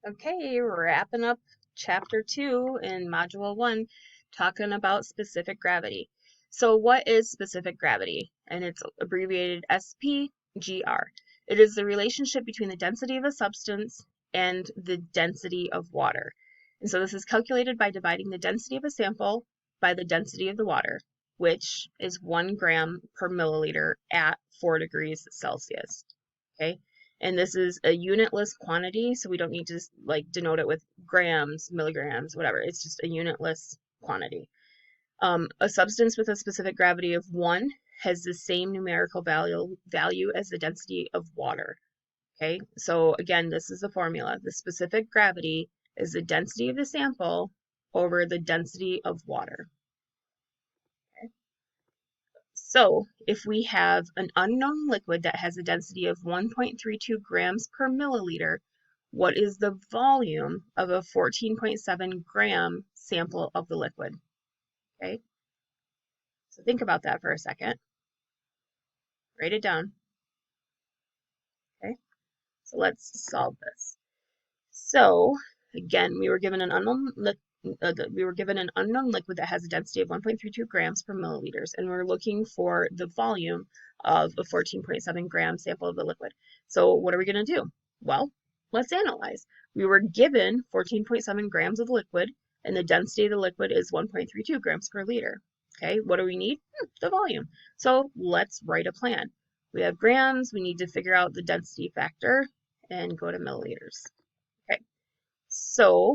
Okay, wrapping up chapter 2 in module 1, talking about specific gravity. So what is specific gravity? And it's abbreviated SPGR. It is the relationship between the density of a substance and the density of water. And so this is calculated by dividing the density of a sample by the density of the water, which is 1 gram per milliliter at 4 degrees Celsius. Okay. And this is a unitless quantity, so we don't need to like denote it with grams, milligrams, whatever. It's just a unitless quantity. A substance with a specific gravity of 1 has the same numerical value as the density of water. Okay, so again, this is the formula. The specific gravity is the density of the sample over the density of water. So if we have an unknown liquid that has a density of 1.32 grams per milliliter, what is the volume of a 14.7 gram sample of the liquid? Okay, so think about that for a second. Write it down. Okay, so let's solve this. So again, we were given an unknown liquid that has a density of 1.32 grams per milliliters, and we're looking for the volume of a 14.7 gram sample of the liquid. So what are we going to do? Well, let's analyze. We were given 14.7 grams of liquid, and the density of the liquid is 1.32 grams per liter. Okay, what do we need? The volume. So let's write a plan. We have grams, we need to figure out the density factor and go to milliliters. Okay, so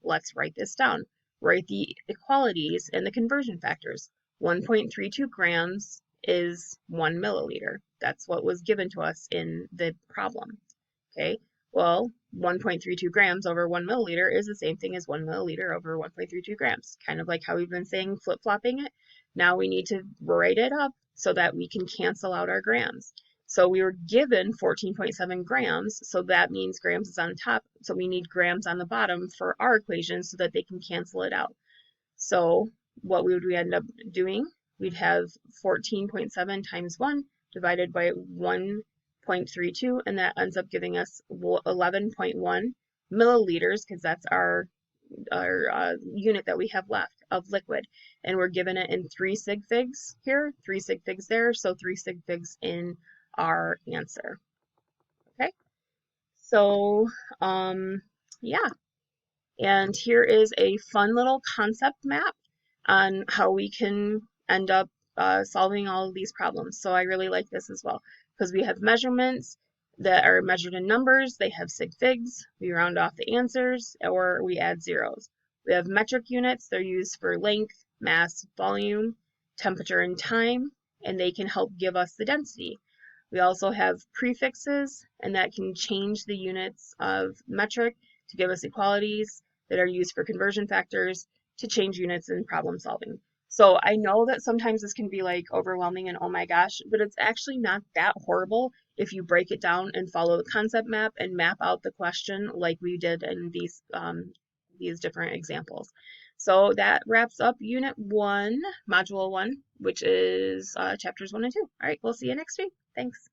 let's write this down. Write the equalities and the conversion factors. 1.32 grams is 1 milliliter. That's what was given to us in the problem. Okay, well, 1.32 grams over 1 milliliter is the same thing as 1 milliliter over 1.32 grams. Kind of like how we've been saying flip-flopping it. Now we need to write it up so that we can cancel out our grams. So we were given 14.7 grams, so that means grams is on top, so we need grams on the bottom for our equation so that they can cancel it out. So what would we end up doing? We'd have 14.7 times 1 divided by 1.32, and that ends up giving us 11.1 milliliters, because that's our unit that we have left of liquid, and we're given it in 3 sig figs here, 3 sig figs there, so 3 sig figs in our answer. Okay, so yeah, and here is a fun little concept map on how we can end up solving all of these problems. So I really like this as well, because we have measurements that are measured in numbers, they have sig figs, we round off the answers, or we add zeros. We have metric units, they're used for length, mass, volume, temperature, and time, and they can help give us the density. We also have prefixes, and that can change the units of metric to give us equalities that are used for conversion factors to change units in problem solving. So I know that sometimes this can be like overwhelming and oh my gosh, but it's actually not that horrible if you break it down and follow the concept map and map out the question like we did in these different examples. So that wraps up Unit 1, Module 1, which is chapters 1 and 2. All right, we'll see you next week. Thanks.